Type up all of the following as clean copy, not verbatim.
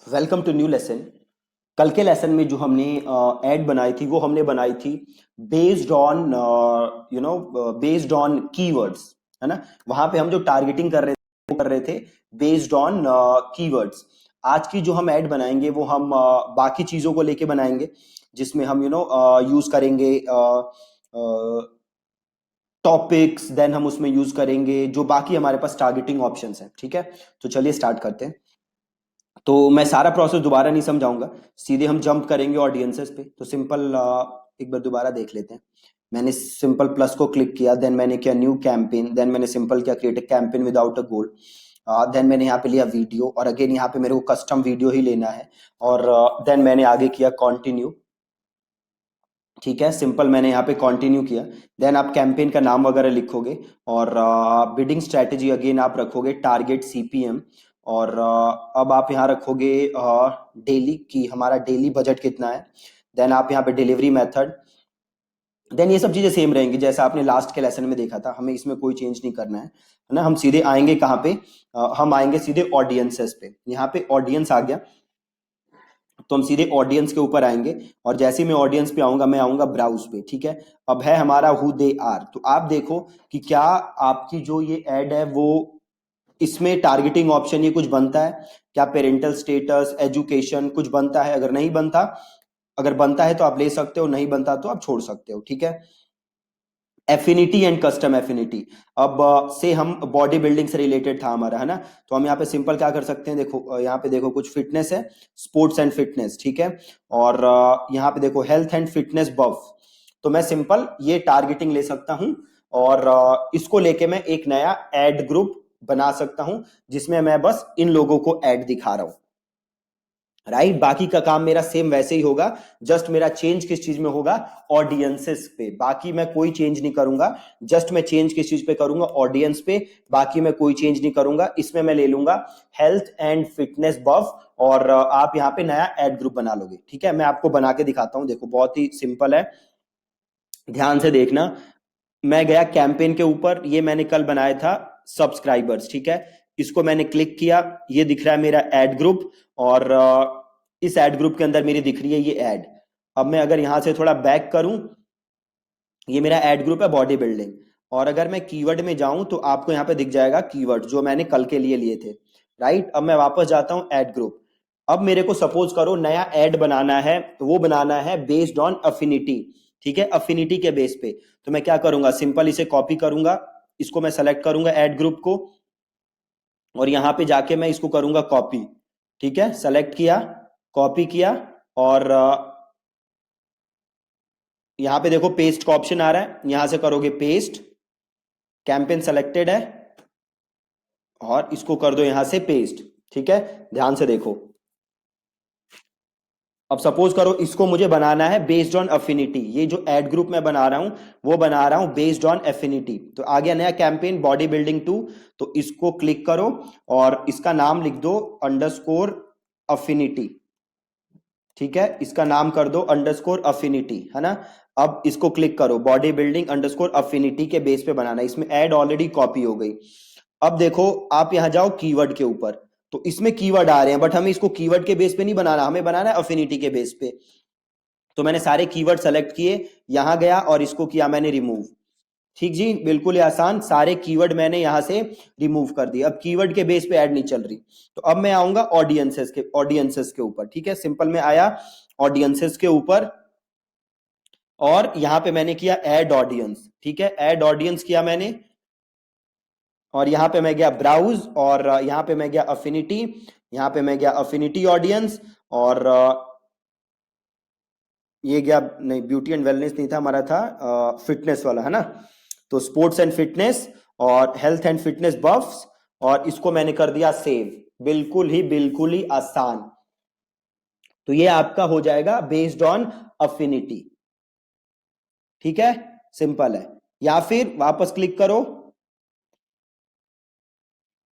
Welcome to new lesson. कल के lesson में जो हमने एड बनाई थी वो हमने बनाई थी based on based on keywords, है ना। वहां पे हम जो टारगेटिंग कर रहे थे वो कर रहे थे बेस्ड ऑन कीवर्ड्स। आज की जो हम ऐड बनाएंगे वो हम बाकी चीजों को लेके बनाएंगे, जिसमें हम यूज करेंगे टॉपिक्स। देन हम उसमें यूज करेंगे जो बाकी हमारे पास टारगेटिंग ऑप्शंस हैं। ठीक है, तो चलिए स्टार्ट करते हैं। तो मैं सारा प्रोसेस दोबारा नहीं समझाऊंगा, सीधे हम जंप करेंगे ऑडियंसेस पे। तो सिंपल एक बार दोबारा देख लेते हैं। मैंने सिंपल प्लस को क्लिक किया, देन मैंने किया न्यू कैंपेन, देन मैंने सिंपल किया create a campaign without a goal. Then मैंने यहाँ पे लिया वीडियो, और अगेन यहाँ पे मेरे को कस्टम वीडियो ही लेना है। और देन मैंने आगे किया कॉन्टिन्यू। ठीक है, सिंपल मैंने यहाँ पे कंटिन्यू किया। देन आप कैंपेन का नाम वगैरह लिखोगे, और बिडिंग स्ट्रेटेजी अगेन आप रखोगे टारगेट सीपीएम। और अब आप यहाँ रखोगे डेली की हमारा डेली बजट कितना है। देन आप यहाँ पे डिलीवरी मेथड। देन ये सब चीजें सेम रहेंगी जैसा आपने लास्ट के लेसन में देखा था, हमें इसमें कोई चेंज नहीं करना है ना। हम सीधे आएंगे कहाँ पे, हम आएंगे सीधे ऑडियंसेस पे। यहाँ पे ऑडियंस आ गया, तो हम सीधे ऑडियंस के ऊपर आएंगे। और जैसे ही मैं ऑडियंस पे आऊंगा, मैं आऊंगा ब्राउज पे। ठीक है, अब है हमारा हु दे आर। तो आप देखो कि क्या आपकी जो ये एड है वो इसमें टारगेटिंग ऑप्शन ये कुछ बनता है क्या, पेरेंटल स्टेटस, एजुकेशन कुछ बनता है। अगर नहीं बनता, अगर बनता है तो आप ले सकते हो, नहीं बनता तो आप छोड़ सकते हो। ठीक है, एफिनिटी एंड कस्टम एफिनिटी। अब से हम बॉडी बिल्डिंग से रिलेटेड था हमारा, है ना। तो हम यहाँ पे सिंपल क्या कर सकते हैं, देखो यहाँ पे देखो कुछ फिटनेस है, स्पोर्ट्स एंड फिटनेस। ठीक है, और यहाँ पे देखो हेल्थ एंड फिटनेस बफ। तो मैं सिंपल ये टारगेटिंग ले सकता हूँ, और इसको लेके मैं एक नया एड ग्रुप बना सकता हूं, जिसमें मैं बस इन लोगों को एड दिखा रहा हूं। राइट, बाकी का काम मेरा सेम वैसे ही होगा, जस्ट मेरा चेंज किस चीज में होगा, ऑडियंसेस पे। बाकी मैं कोई चेंज नहीं करूंगा, जस्ट मैं चेंज किस चीज पे करूंगा, ऑडियंस पे। बाकी मैं कोई चेंज नहीं करूंगा। इसमें मैं ले लूंगा हेल्थ एंड फिटनेस बफ, और आप यहाँ पे नया एड ग्रुप बना लोगे। ठीक है, मैं आपको बना के दिखाता हूं, देखो बहुत ही सिंपल है, ध्यान से देखना। मैं गया कैंपेन के ऊपर, ये मैंने कल बनाया था सब्सक्राइबर्स। ठीक है, इसको मैंने क्लिक किया, ये दिख रहा है मेरा एड ग्रुप। और इस एड ग्रुप के अंदर मेरी दिख रही है ये एड। अब मैं अगर यहां से थोड़ा बैक करूं, ये मेरा एड ग्रुप है बॉडी बिल्डिंग। और अगर मैं कीवर्ड में जाऊं तो आपको यहाँ पे दिख जाएगा कीवर्ड जो मैंने कल के लिए लिए थे। राइट, अब मैं वापस जाता हूं एड ग्रुप। अब मेरे को सपोज करो नया एड बनाना है, तो वो बनाना है बेस्ड ऑन अफिनिटी। ठीक है, अफिनिटी के बेस पे। तो मैं क्या करूंगा, सिंपल इसे कॉपी करूंगा, इसको मैं सेलेक्ट करूंगा एड ग्रुप को, और यहां पे जाके मैं इसको करूंगा कॉपी। ठीक है, सेलेक्ट किया, कॉपी किया, और यहां पे देखो पेस्ट का ऑप्शन आ रहा है, यहां से करोगे पेस्ट। कैंपेन सेलेक्टेड है, और इसको कर दो यहां से पेस्ट। ठीक है, ध्यान से देखो। अब सपोज करो इसको मुझे बनाना है बेस्ड ऑन अफिनिटी, ये जो एड ग्रुप मैं बना रहा हूं वो बना रहा हूं बेस्ड ऑन एफिनिटी। तो आ गया नया कैंपेन बॉडी बिल्डिंग 2। तो इसको क्लिक करो, और इसका नाम लिख दो अंडरस्कोर अफिनिटी। ठीक है, इसका नाम कर दो अंडरस्कोर अफिनिटी, है ना। अब इसको क्लिक करो, बॉडी बिल्डिंग अंडरस्कोर अफिनिटी के बेस पे बनाना है। इसमें एड ऑलरेडी कॉपी हो गई। अब देखो आप यहां जाओ कीवर्ड के ऊपर, तो इसमें कीवर्ड आ रहे हैं, बट हमें इसको कीवर्ड के बेस पे नहीं बनाना, हमें बनाना है अफिनिटी के बेस पे। तो मैंने सारे कीवर्ड सेलेक्ट किए, यहां गया और इसको किया मैंने रिमूव। ठीक जी, बिल्कुल ही आसान, सारे कीवर्ड मैंने यहां से रिमूव कर दिए। अब कीवर्ड के बेस पे ऐड नहीं चल रही। तो अब मैं आऊंगा ऑडियंसेस के ऊपर। ठीक है, सिंपल मैं आया ऑडियंसेस के ऊपर, और यहां पे मैंने किया ऐड ऑडियंस। ठीक है, ऐड ऑडियंस किया मैंने, और यहां पे मैं गया ब्राउज, और यहां पे मैं गया अफिनिटी, यहां पे मैं गया अफिनिटी ऑडियंस। और ये गया, नहीं ब्यूटी एंड वेलनेस नहीं था हमारा, था फिटनेस वाला, है ना। तो स्पोर्ट्स एंड फिटनेस, और हेल्थ एंड फिटनेस बफ्स, और इसको मैंने कर दिया सेव। बिल्कुल ही आसान। तो ये आपका हो जाएगा बेस्ड ऑन अफिनिटी। ठीक है, सिंपल है। या फिर वापस क्लिक करो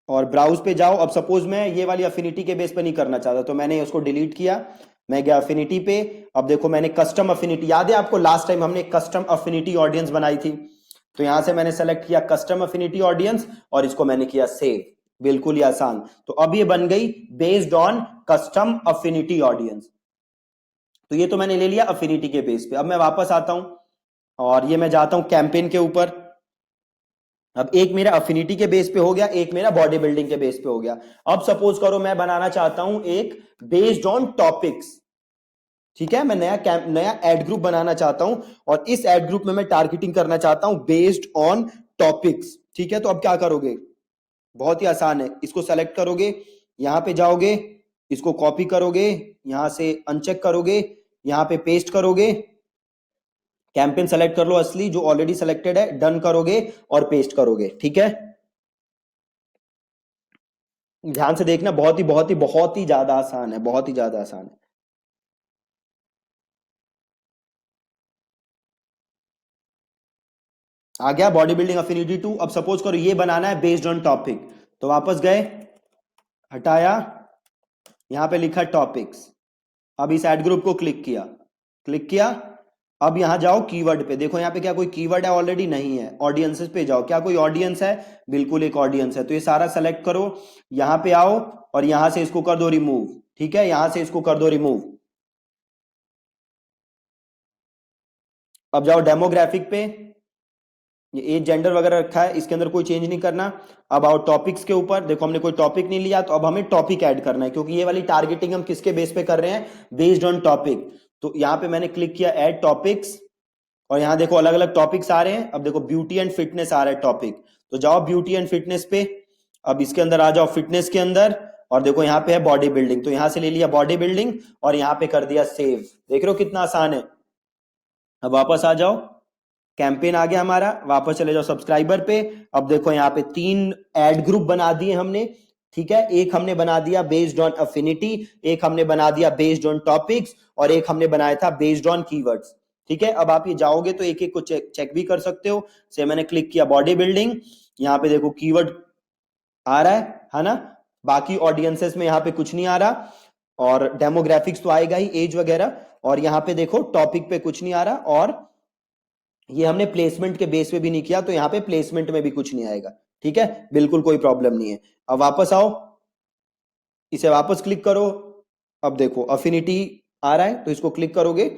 और ब्राउज पे जाओ। अब सपोज मैं ये वाली अफिनिटी के बेस पे नहीं करना चाहता, तो मैंने उसको डिलीट किया, मैं गया अफिनिटी पे। अब देखो मैंने कस्टम अफिनिटी, याद है आपको लास्ट टाइम हमने कस्टम अफिनिटी ऑडियंस बनाई थी। तो यहां से मैंने सेलेक्ट किया कस्टम अफिनिटी ऑडियंस, और इसको मैंने किया सेव। बिल्कुल ही आसान। तो अब ये बन गई based on custom affinity audience. तो ये तो मैंने ले लिया अफिनिटी के बेस पे। अब मैं वापस आता हूं और ये मैं जाता हूं कैंपेन के ऊपर। अब एक मेरा अफिनिटी के बेस पे हो गया, एक मेरा बॉडी बिल्डिंग के बेस पे हो गया। अब सपोज करो मैं बनाना चाहता हूं एक बेस्ड ऑन टॉपिक्स। ठीक है, मैं नया एड ग्रुप बनाना चाहता हूं और इस एड ग्रुप में मैं टारगेटिंग करना चाहता हूं बेस्ड ऑन टॉपिक्स। ठीक है, तो अब क्या करोगे, बहुत ही आसान है। इसको सेलेक्ट करोगे, यहां पे जाओगे, इसको कॉपी करोगे, यहां से अनचेक करोगे, यहां पे पेस्ट करोगे, कैंपेन सेलेक्ट कर लो असली जो ऑलरेडी सेलेक्टेड है, डन करोगे और पेस्ट करोगे। ठीक है, ध्यान से देखना, बहुत ही ज्यादा आसान है, बहुत ही ज्यादा आसान है। आ गया बॉडी बिल्डिंग अफिनिटी 2। अब सपोज करो ये बनाना है बेस्ड ऑन टॉपिक, तो वापस गए, हटाया, यहां पे लिखा टॉपिक्स। अब इस एड ग्रुप को क्लिक किया, क्लिक किया। अब यहां जाओ कीवर्ड पे, देखो यहां पे क्या कोई कीवर्ड है, ऑलरेडी नहीं है। ऑडियंसेस पे जाओ, क्या कोई ऑडियंस है, बिल्कुल एक ऑडियंस है। तो ये सारा सेलेक्ट करो, यहां पे आओ और यहां से इसको कर दो रिमूव। ठीक है, यहां से इसको कर दो रिमूव। अब जाओ डेमोग्राफिक पे, ये एज जेंडर वगैरह रखा है, इसके अंदर कोई चेंज नहीं करना। अब आओ टॉपिक्स के ऊपर, देखो हमने कोई टॉपिक नहीं लिया, तो अब हमें टॉपिक ऐड करना है, क्योंकि ये वाली टारगेटिंग हम किसके बेस पे कर रहे हैं, बेस्ड ऑन टॉपिक। तो यहां पे मैंने क्लिक किया ऐड टॉपिक्स और यहां देखो अलग अलग टॉपिक्स आ रहे हैं। अब देखो ब्यूटी एंड फिटनेस आ रहा है टॉपिक, तो जाओ ब्यूटी एंड फिटनेस पे। अब इसके अंदर आ जाओ फिटनेस के अंदर और देखो यहाँ पे है बॉडी बिल्डिंग, तो यहां से ले लिया बॉडी बिल्डिंग और यहाँ पे कर दिया सेव। देख रहे हो कितना आसान है। अब वापस आ जाओ, कैंपेन आ गया हमारा, वापस चले जाओ सब्सक्राइबर पे। अब देखो यहाँ पे 3 एड ग्रुप बना दिए हमने। ठीक है, एक हमने बना दिया बेस्ड ऑन अफिनिटी, एक हमने बना दिया बेस्ड ऑन टॉपिक्स और एक हमने बनाया था बेस्ड ऑन कीवर्ड्स। ठीक है, अब आप ये जाओगे तो एक एक को चेक भी कर सकते हो। से मैंने क्लिक किया बॉडी बिल्डिंग, यहाँ पे देखो कीवर्ड आ रहा है ना। बाकी ऑडियंसेस में यहाँ पे कुछ नहीं आ रहा और डेमोग्राफिक्स तो आएगा ही, एज वगैरह। और यहाँ पे देखो टॉपिक पे कुछ नहीं आ रहा और ये हमने प्लेसमेंट के बेस पे भी नहीं किया, तो यहाँ पे प्लेसमेंट में भी कुछ नहीं आएगा। ठीक है, बिल्कुल कोई प्रॉब्लम नहीं है। अब वापस आओ, इसे वापस क्लिक करो। अब देखो अफिनिटी आ रहा है, तो इसको क्लिक करोगे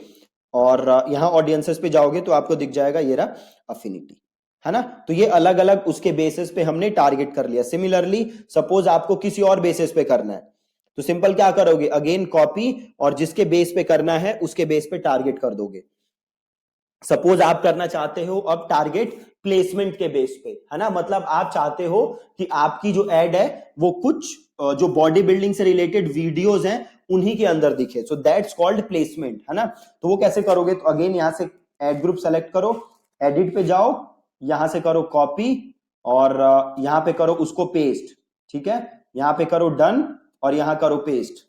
और यहाँ ऑडियंसेस पे जाओगे तो आपको दिख जाएगा ये रहा अफिनिटी, है ना। तो ये अलग अलग उसके बेसिस पे हमने टारगेट कर लिया। सिमिलरली सपोज आपको किसी और बेसिस पे करना है, तो सिंपल क्या करोगे, अगेन कॉपी और जिसके बेस पे करना है उसके बेस पे टारगेट कर दोगे। सपोज आप करना चाहते हो अब टारगेट प्लेसमेंट के बेस पे, है ना, मतलब आप चाहते हो कि आपकी जो एड है वो कुछ जो बॉडी बिल्डिंग से रिलेटेड वीडियोस हैं उन्हीं के अंदर दिखे, सो दैट्स कॉल्ड प्लेसमेंट, है ना। तो वो कैसे करोगे, तो अगेन यहां से एड ग्रुप सेलेक्ट करो, एडिट पे जाओ, यहां से करो कॉपी और यहां पे करो उसको पेस्ट। ठीक है, यहां पे करो डन और यहां करो पेस्ट।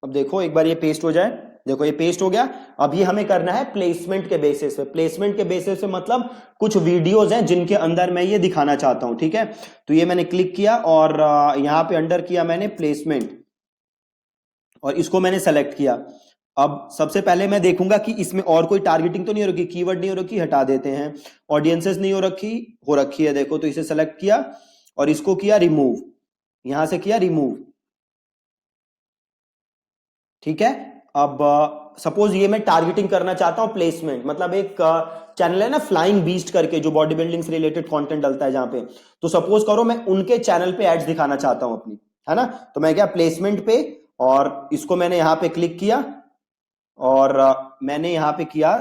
अब देखो एक बार ये पेस्ट हो जाए, देखो ये पेस्ट हो गया। अब ये हमें करना है प्लेसमेंट के बेसिस पे। प्लेसमेंट के बेसिस पे मतलब कुछ वीडियोस हैं जिनके अंदर मैं ये दिखाना चाहता हूं। ठीक है, तो ये मैंने क्लिक किया और यहां पे अंडर किया मैंने प्लेसमेंट और इसको मैंने सेलेक्ट किया। अब सबसे पहले मैं देखूंगा कि इसमें और कोई टारगेटिंग तो नहीं हो रखी, कीवर्ड नहीं हो रखी, हटा देते हैं। ऑडियंसेस नहीं हो रखी है, देखो, तो इसे सेलेक्ट किया और इसको किया रिमूव, यहां से किया रिमूव। ठीक है, अब सपोज ये मैं टारगेटिंग करना चाहता हूं प्लेसमेंट, मतलब एक चैनल है ना फ्लाइंग बीस्ट करके जो बॉडी बिल्डिंग से रिलेटेड कंटेंट डालता है जहां पे, तो सपोज करो मैं उनके चैनल पे एड्स दिखाना चाहता हूं अपनी, है ना। तो मैं क्या प्लेसमेंट पे और इसको मैंने यहां पे क्लिक किया और मैंने यहां पे किया,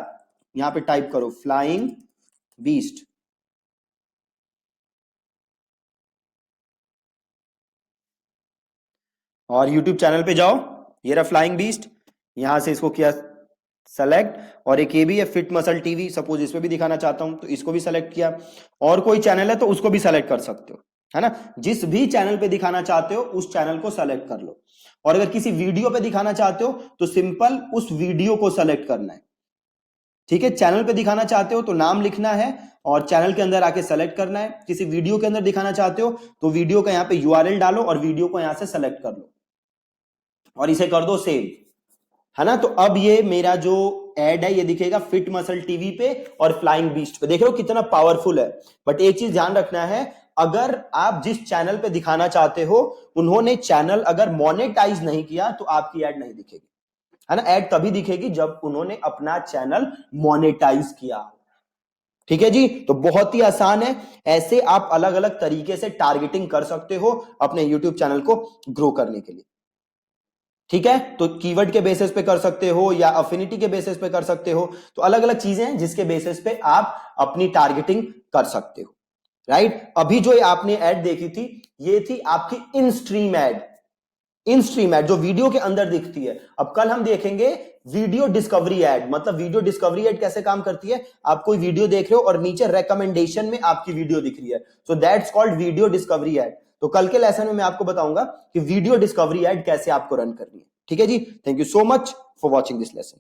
यहां पे टाइप करो फ्लाइंग बीस्ट और यूट्यूब चैनल पे जाओ, ये रहा फ्लाइंग बीस्ट, यहां से इसको किया सेलेक्ट और एक ये भी है फिट मसल टीवी, सपोज इसमें भी दिखाना चाहता हूं तो इसको भी सेलेक्ट किया। और कोई चैनल है तो उसको भी सेलेक्ट कर सकते हो, है ना। जिस भी चैनल पे दिखाना चाहते हो उस चैनल को सेलेक्ट कर लो। और अगर किसी वीडियो पे दिखाना चाहते हो तो सिंपल उस वीडियो को सेलेक्ट करना है। ठीक है, चैनल पे दिखाना चाहते हो तो नाम लिखना है और चैनल के अंदर आके सेलेक्ट करना है। किसी वीडियो के अंदर दिखाना चाहते हो तो वीडियो का यहां पे यूआरएल डालो और वीडियो को यहां से सेलेक्ट कर लो और इसे कर दो सेव, है ना। तो अब ये मेरा जो एड है ये दिखेगा फिट मसल टीवी पे और फ्लाइंग बीस्ट पे। देख रहे हो कितना पावरफुल है। बट एक चीज ध्यान रखना है, अगर आप जिस चैनल पे दिखाना चाहते हो उन्होंने चैनल अगर मोनेटाइज नहीं किया तो आपकी एड नहीं दिखेगी, है ना। एड तभी दिखेगी जब उन्होंने अपना चैनल मोनेटाइज किया। ठीक है जी, तो बहुत ही आसान है। ऐसे आप अलग अलग तरीके से टारगेटिंग कर सकते हो अपने यूट्यूब चैनल को ग्रो करने के लिए। ठीक है, तो कीवर्ड के बेसिस पे कर सकते हो या अफिनिटी के बेसिस पे कर सकते हो। तो अलग अलग चीजें हैं जिसके बेसिस पे आप अपनी टारगेटिंग कर सकते हो। राइट, अभी जो आपने ऐड देखी थी ये थी आपकी इन स्ट्रीम ऐड। इन स्ट्रीम ऐड जो वीडियो के अंदर दिखती है। अब कल हम देखेंगे वीडियो डिस्कवरी ऐड। मतलब वीडियो डिस्कवरी ऐड कैसे काम करती है। आप कोई वीडियो देख रहे हो और नीचे रेकमेंडेशन में आपकी वीडियो दिख रही है, so that's called video discovery add. तो कल के लेसन में मैं आपको बताऊंगा कि वीडियो डिस्कवरी ऐड कैसे आपको रन करनी है। ठीक है जी, thank you so much for watching this lesson.